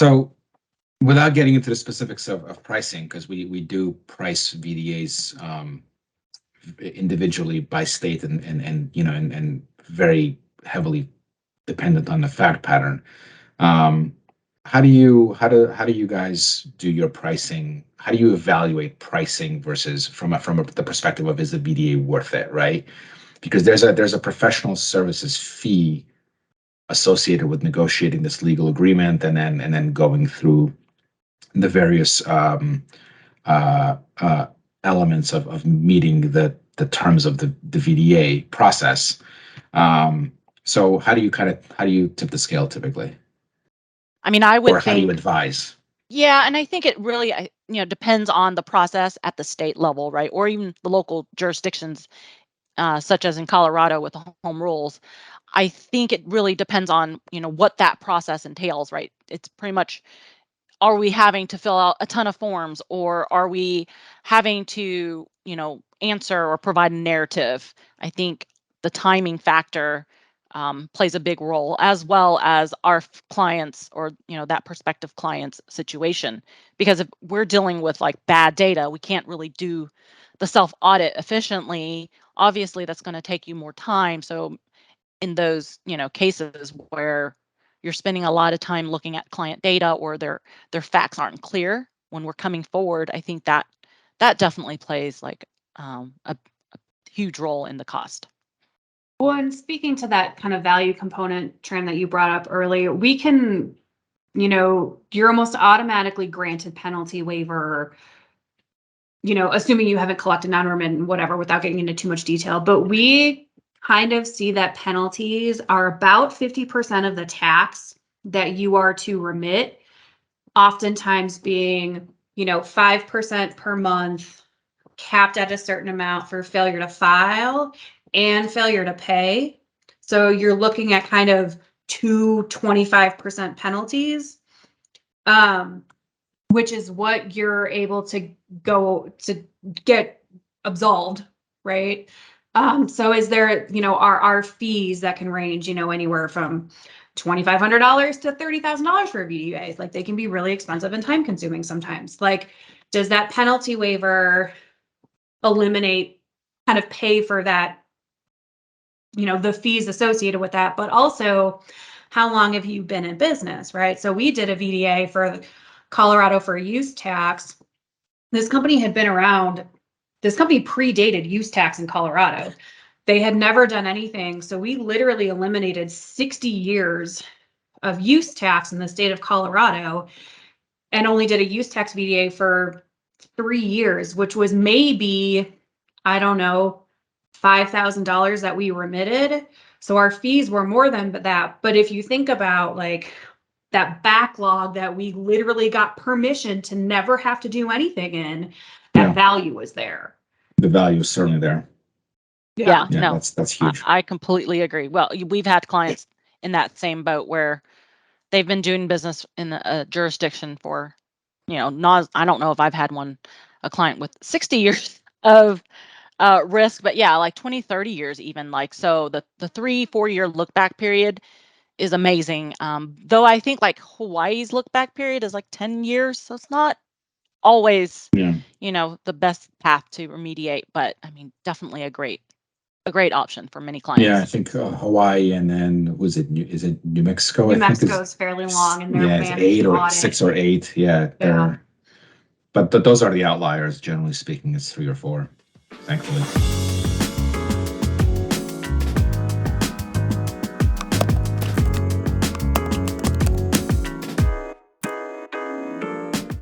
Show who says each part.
Speaker 1: So without getting into the specifics of pricing, because we do price VDAs individually by state and very heavily dependent on the fact pattern. How do you guys do your pricing? How do you evaluate pricing versus from the perspective of, is the VDA worth it, right? Because there's a professional services fee associated with negotiating this legal agreement and then going through the various elements of meeting the terms of the VDA process. So how do you tip the scale typically?
Speaker 2: I mean, I would
Speaker 1: Or how do you advise?
Speaker 2: Yeah, and I think it really, depends on the process at the state level, right? Or even the local jurisdictions, such as in Colorado with the home rules. I think it really depends on, what that process entails, right? It's pretty much, are we having to fill out a ton of forms, or are we having to, answer or provide a narrative? I think the timing factor plays a big role, as well as our clients, or that prospective client's situation. Because if we're dealing with like bad data, we can't really do the self audit efficiently. Obviously, that's going to take you more time. So in those cases where you're spending a lot of time looking at client data, or their facts aren't clear when we're coming forward, I think that definitely plays like a huge role in the cost.
Speaker 3: Well, and speaking to that kind of value component, Tram, that you brought up earlier, we can, you're almost automatically granted penalty waiver, assuming you haven't collected non-remittent, whatever, without getting into too much detail. But we kind of see that penalties are about 50% of the tax that you are to remit, oftentimes being, 5% per month, capped at a certain amount for failure to file and failure to pay. So you're looking at kind of 25% penalties, which is what you're able to go to get absolved, right? So is there, our fees that can range, anywhere from $2,500 to $30,000 for a VDA. Like, they can be really expensive and time consuming sometimes. Like, does that penalty waiver eliminate, kind of pay for that, the fees associated with that? But also, how long have you been in business, right? So we did a VDA for Colorado for use tax. This company had been around. This company predated use tax in Colorado. They had never done anything. So we literally eliminated 60 years of use tax in the state of Colorado, and only did a use tax VDA for 3 years, which was maybe, I don't know, $5,000 that we remitted. So our fees were more than that. But if you think about like that backlog that we literally got permission to never have to do anything in, that value was there.
Speaker 1: The value is certainly there.
Speaker 2: Yeah,
Speaker 1: no, that's huge.
Speaker 2: I completely agree. Well, we've had clients in that same boat where they've been doing business in a jurisdiction for, I don't know if I've had a client with 60 years of risk, but yeah, like 20, 30 years even. Like, so the 3-4 year look back period is amazing. Though I think like Hawaii's look back period is like 10 years. So it's not always, the best path to remediate, but I mean, definitely a great option for many clients.
Speaker 1: Yeah, I think Hawaii, and then is it New Mexico?
Speaker 3: New Mexico is fairly long, and they're
Speaker 1: it's 8 or 6 or 8. Yeah. But those are the outliers. Generally speaking, it's 3 or 4, thankfully.